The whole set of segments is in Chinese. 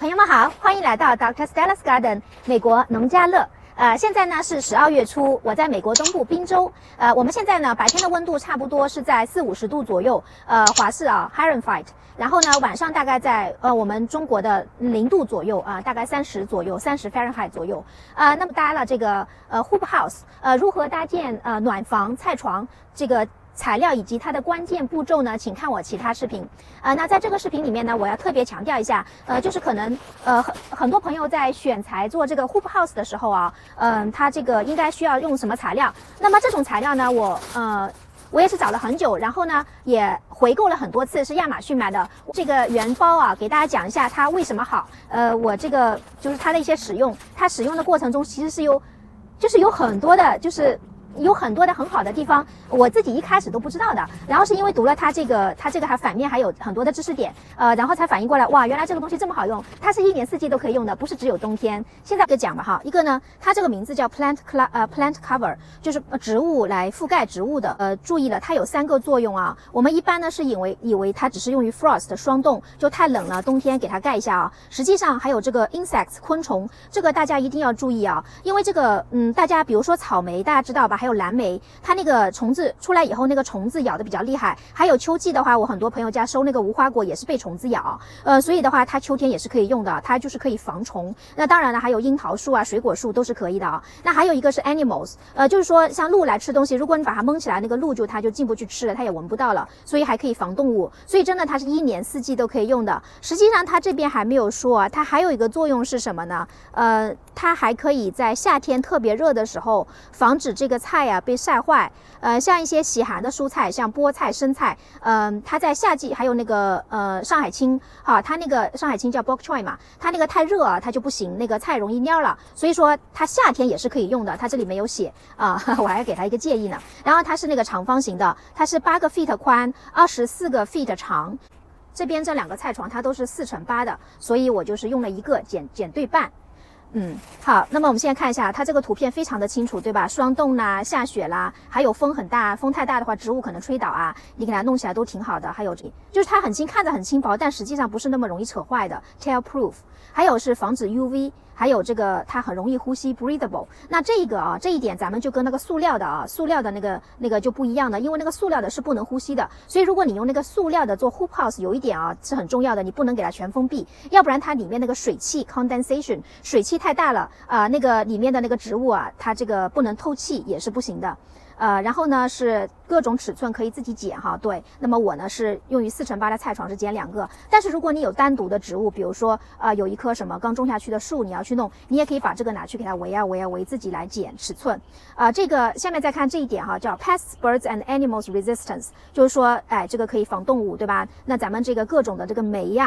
朋友们好，欢迎来到 Dr. Stella's Garden 美国农家乐。现在呢是12月初，我在美国东部宾州。我们现在呢白天的温度差不多是在40-50度左右，华氏Fahrenheit。然后呢晚上大概在我们中国的0度左右大概30左右，30 Fahrenheit 左右。那么搭了这个Hoop House，如何搭建暖房、菜床这个材料以及它的关键步骤呢，请看我其他视频。那在这个视频里面呢，我要特别强调一下，就是可能很多朋友在选材做这个 Hoop House 的时候它这个应该需要用什么材料？那么这种材料呢，我也是找了很久，然后呢也回购了很多次，是亚马逊买的这个原包给大家讲一下它为什么好。我这个就是它的一些使用，它使用的过程中其实是有很多的，有很多的很好的地方，我自己一开始都不知道的，然后是因为读了它这个还反面还有很多的知识点，然后才反应过来，哇，原来这个东西这么好用，它是1年4季都可以用的，不是只有冬天。现在讲吧一个呢，它这个名字叫 plant cover， 就是植物来覆盖植物的。注意了，它有3个作用我们一般呢是以为它只是用于 frost 霜冻，就太冷了，冬天给它盖一下实际上还有这个 insects 昆虫，这个大家一定要注意因为这个大家比如说草莓，大家知道吧？还有蓝莓，它那个虫子出来以后，那个虫子咬的比较厉害。还有秋季的话，我很多朋友家收那个无花果也是被虫子咬，所以的话，它秋天也是可以用的，它就是可以防虫。那当然了，还有樱桃树水果树都是可以的那还有一个是 animals， 就是说像鹿来吃东西，如果你把它蒙起来，那个鹿它就进不去吃了，它也闻不到了，所以还可以防动物。所以真的它是1年4季都可以用的。实际上它这边还没有说它还有一个作用是什么呢？它还可以在夏天特别热的时候，防止这个菜被晒坏。像一些喜寒的蔬菜，像菠菜、生菜，它在夏季还有那个上海青它那个上海青叫 bok choy 嘛，它那个太热它就不行，那个菜容易蔫了，所以说它夏天也是可以用的。它这里没有写我还要给它一个建议呢。然后它是那个长方形的，它是8个 feet 宽，24个 feet 长。这边这2个菜床它都是4×8的，所以我就是用了一个剪对半。好，那么我们现在看一下，它这个图片非常的清楚，对吧？霜冻啦，下雪啦，还有风很大，风太大的话，植物可能吹倒你给它弄起来都挺好的。还有就是它很轻，看着很轻薄，但实际上不是那么容易扯坏的 ，tear proof。还有是防止 UV， 还有这个它很容易呼吸 ，breathable。那这一点咱们就跟那个塑料的那个就不一样的，因为那个塑料的是不能呼吸的，所以如果你用那个塑料的做 hoop house， 有一点是很重要的，你不能给它全封闭，要不然它里面那个水汽 condensation 水汽太大了那个里面的那个植物它这个不能透气也是不行的。然后呢是各种尺寸可以自己剪对。那么我呢是用于4×8的菜床是剪2个，但是如果你有单独的植物，比如说有一棵什么刚种下去的树，你要去弄，你也可以把这个拿去给它围自己来剪尺寸。这个下面再看这一点叫 pests, birds and animals resistance， 就是说这个可以防动物，对吧？那咱们这个各种的这个莓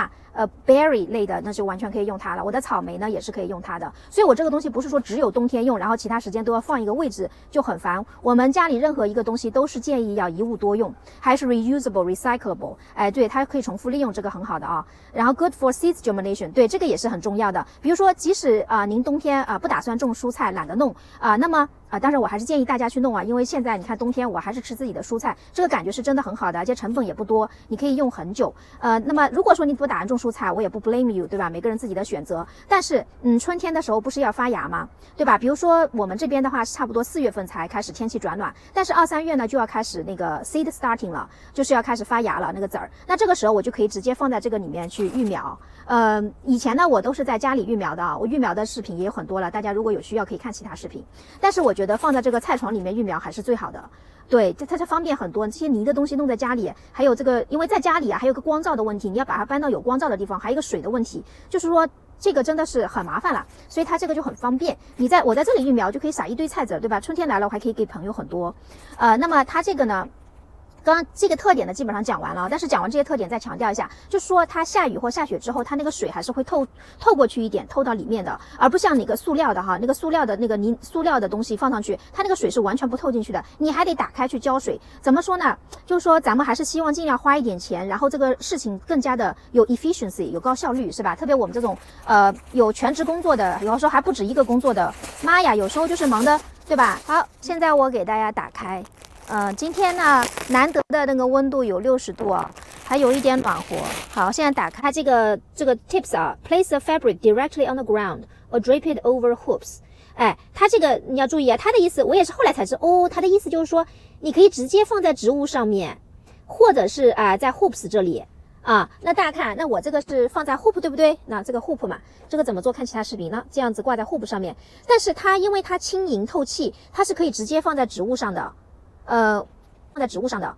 berry 类的，那就完全可以用它了。我的草莓呢也是可以用它的，所以我这个东西不是说只有冬天用，然后其他时间都要放一个位置就很烦。我们家里任何一个东西都是建议要一物多用，还是 reusable recyclable。对，它可以重复利用，这个很好的然后 good for seeds germination， 对，这个也是很重要的。比如说，即使您冬天不打算种蔬菜，懒得弄那么当然我还是建议大家去弄因为现在你看冬天我还是吃自己的蔬菜，这个感觉是真的很好的，而且成本也不多，你可以用很久。那么如果说你不打算种蔬菜，我也不 blame you， 对吧？每个人自己的选择。但是春天的时候不是要发芽吗？对吧？比如说我们这边的话是差不多4月份才开始天气转暖，但是2、3月呢就要开始那个 seed starting 了，就是要开始发芽了那个籽儿。那这个时候我就可以直接放在这个里面去育苗。以前呢我都是在家里育苗的我育苗的视频也有很多了，大家如果有需要可以看其他视频。但是我觉得放在这个菜床里面育苗还是最好的。对，它方便很多，这些泥的东西弄在家里，还有这个，因为在家里还有个光照的问题，你要把它搬到有光照的地方，还有一个水的问题，就是说这个真的是很麻烦了，所以它这个就很方便。我在这里育苗就可以撒一堆菜籽，对吧？春天来了我还可以给朋友很多。那么它这个呢？刚刚这个特点呢基本上讲完了，但是讲完这些特点再强调一下，就是说它下雨或下雪之后，它那个水还是会透过去一点，透到里面的，而不像那个塑料的那个塑料的那个塑料的东西放上去，它那个水是完全不透进去的，你还得打开去浇水。怎么说呢？就是说咱们还是希望尽量花一点钱，然后这个事情更加的有 efficiency， 有高效率，是吧？特别我们这种有全职工作的，有的时候还不止一个工作的，妈呀，有时候就是忙的，对吧？好，现在我给大家打开。今天呢，难得的那个温度有60度还有一点暖和。好，现在打开这个tips 啊 ，place the fabric directly on the ground or drape it over hoops。哎，它这个你要注意啊，它的意思我也是后来才知道哦，它的意思就是说你可以直接放在植物上面，或者是在 hoops 这里。啊，那大家看，那我这个是放在 hoop 对不对？那这个 hoop 嘛，这个怎么做？看其他视频呢？这样子挂在 hoop 上面，但是它因为它轻盈透气，它是可以直接放在植物上的，放在植物上的，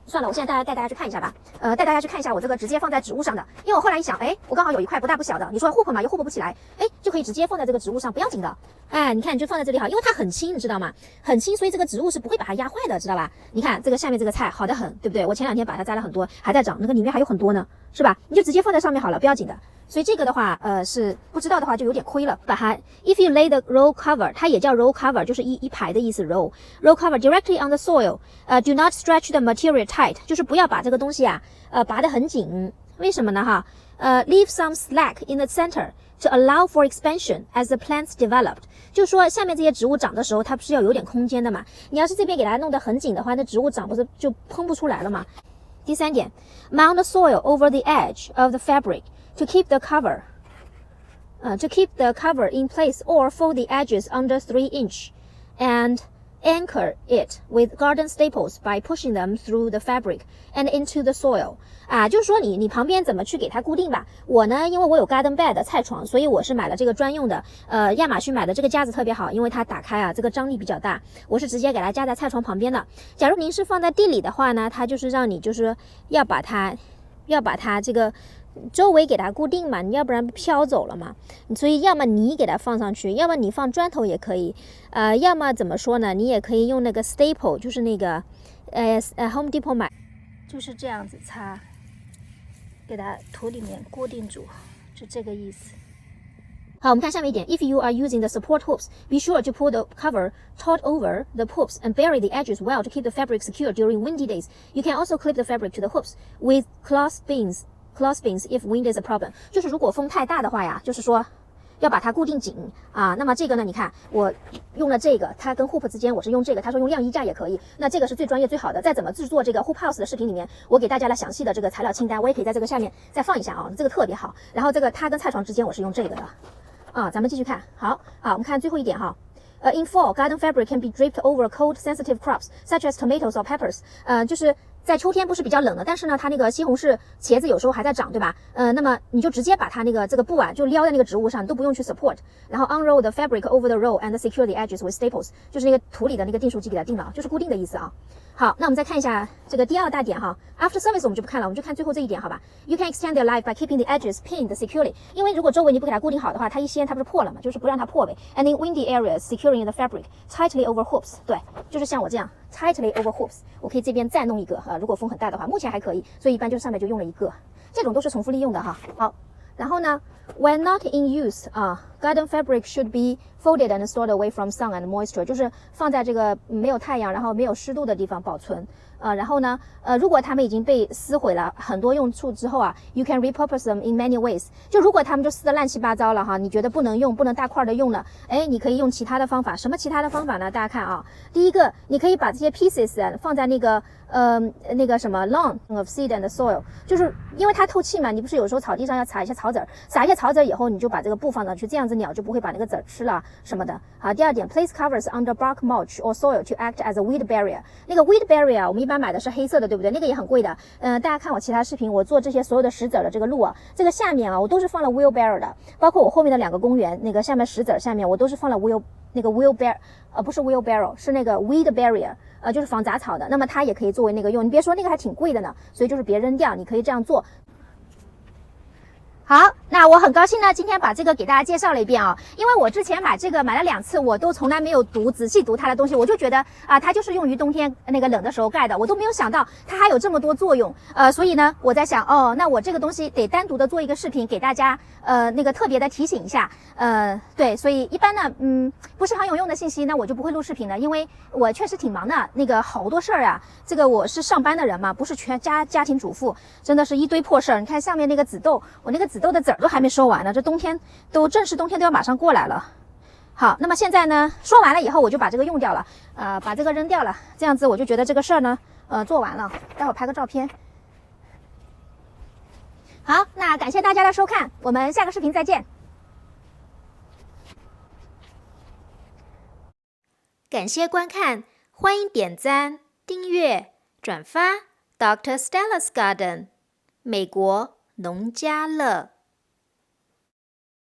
算了，我现在带大家去看一下吧。带大家去看一下我这个直接放在植物上的，因为我后来一想，哎，我刚好有一块不大不小的，你说 hoop 嘛，又 hoop 不起来，哎，就可以直接放在这个植物上，不要紧的。哎，你看，你就放在这里好，因为它很轻，你知道吗？很轻，所以这个植物是不会把它压坏的，知道吧？你看这个下面这个菜好得很，对不对？我前2天把它摘了很多，还在长，那个里面还有很多呢，是吧？你就直接放在上面好了，不要紧的。所以这个的话，是不知道的话就有点亏了。把它 ，if you lay the row cover， 它也叫 row cover， 就是一排的意思 row cover directly on the soil， do not stretch the material tight， 就是不要把这个东西啊，拔得很紧。为什么呢？哈，leave some slack in the center to allow for expansion as the plants developed。就是说下面这些植物长的时候，它不是要有点空间的嘛？你要是这边给它弄得很紧的话，那植物长不是就喷不出来了吗？第3点 ，mount the soil over the edge of the fabric。To keep the cover in place or fold the edges under 3 inch and anchor it with garden staples by pushing them through the fabric and into the soil。就是说你旁边怎么去给它固定吧。我呢，因为我有 garden bed 菜床，所以我是买了这个专用的，亚马逊买的这个架子特别好，因为它打开啊，这个张力比较大，我是直接给它架在菜床旁边的。假如您是放在地里的话呢，它就是让你就是要把它这个周围给它固定嘛，你要不然飘走了嘛。所以要么泥给它放上去，要么你放砖头也可以，要么怎么说呢？你也可以用那个 staple， 就是那个Home Depot 买，就是这样子擦，给它土里面固定住，就这个意思。好，我们看下面一点 ，If you are using the support hoops, be sure to pull the cover taut over the hoops and bury the edges well to keep the fabric secure during windy days. You can also clip the fabric to the hoops with clothespins if wind is a problem。就是如果风太大的话呀，就是说要把它固定紧啊。那么这个呢，你看我用了这个，它跟 hoop 之间我是用这个，他说用晾衣架也可以。那这个是最专业最好的。在怎么制作这个 hoop house 的视频里面，我给大家了详细的这个材料清单，我也可以在这个下面再放一下啊，这个特别好。然后这个它跟菜床之间我是用这个的。咱们继续看。好，我们看最后一点哈。In fall, garden fabric can be draped over cold-sensitive crops such as tomatoes or peppers。就是在秋天不是比较冷的，但是呢，它那个西红柿、茄子有时候还在长，对吧？那么你就直接把它这个布啊，就撩在那个植物上，你都不用去 support。然后 unroll the fabric over the row and secure the edges with staples， 就是那个土里的那个订书机给它定了，就是固定的意思啊。好，那我们再看一下这个第2大点哈 ，after service 我们就不看了，我们就看最后这一点，好吧 ？You can extend their life by keeping the edges pinned securely。因为如果周围你不给它固定好的话，它一掀它不是破了嘛，就是不让它破呗。And in windy areas, securing the fabric tightly over hoops。对，就是像我这样 tightly over hoops。我可以这边再弄一个如果风很大的话，目前还可以，所以一般就是上面就用了一个，这种都是重复利用的哈。好，然后呢 ，when not in use garden fabric should be folded and stored away from sun and moisture， 就是放在这个没有太阳，然后没有湿度的地方保存。然后呢，如果它们已经被撕毁了很多用处之后啊 ，you can repurpose them in many ways。就如果它们就撕得乱七八糟了哈，你觉得不能用，不能大块的用了，哎，你可以用其他的方法。什么其他的方法呢？大家看啊，第一个，你可以把这些 pieces 放在那个什么 lawn of seed and soil， 就是因为它透气嘛，你不是有时候草地上要撒一些草籽儿，撒一些草籽儿以后，你就把这个布放上去，这样子鸟就不会把那个籽儿吃了什么的。好，第2点 ，place covers under bark mulch or soil to act as a weed barrier。那个 weed barrier 我们一般买的是黑色的，对不对？那个也很贵的。大家看我其他视频，我做这些所有的石子儿的这个路啊，这个下面啊，我都是放了 wheelbarrow 的，包括我后面的2个公园，那个下面石子儿下面我都是放了 wheelbarrow，不是 wheelbarrow， 是那个 weed barrier，就是防杂草的。那么它也可以作为那个用，你别说那个还挺贵的呢，所以就是别扔掉，你可以这样做。好，那我很高兴呢，今天把这个给大家介绍了一遍啊，因为我之前买这个买了2次，我都从来没有仔细读它的东西，我就觉得它就是用于冬天那个冷的时候盖的，我都没有想到它还有这么多作用，所以呢，我在想那我这个东西得单独的做一个视频给大家，那个特别的提醒一下，对，所以一般呢，不是很有用的信息，那我就不会录视频的，因为我确实挺忙的，那个好多事儿啊，这个我是上班的人嘛，不是全家庭主妇，真的是一堆破事儿。你看上面那个紫豆，我那个紫豆的籽儿都还没收完呢，这冬天正式冬天都要马上过来了。好，那么现在呢，说完了以后我就把这个用掉了，把这个扔掉了，这样子我就觉得这个事儿呢，做完了。待会儿拍个照片，好，那感谢大家的收看，我们下个视频再见。感谢观看，欢迎点赞、订阅、转发 Dr. Stella's Garden 美国农家乐。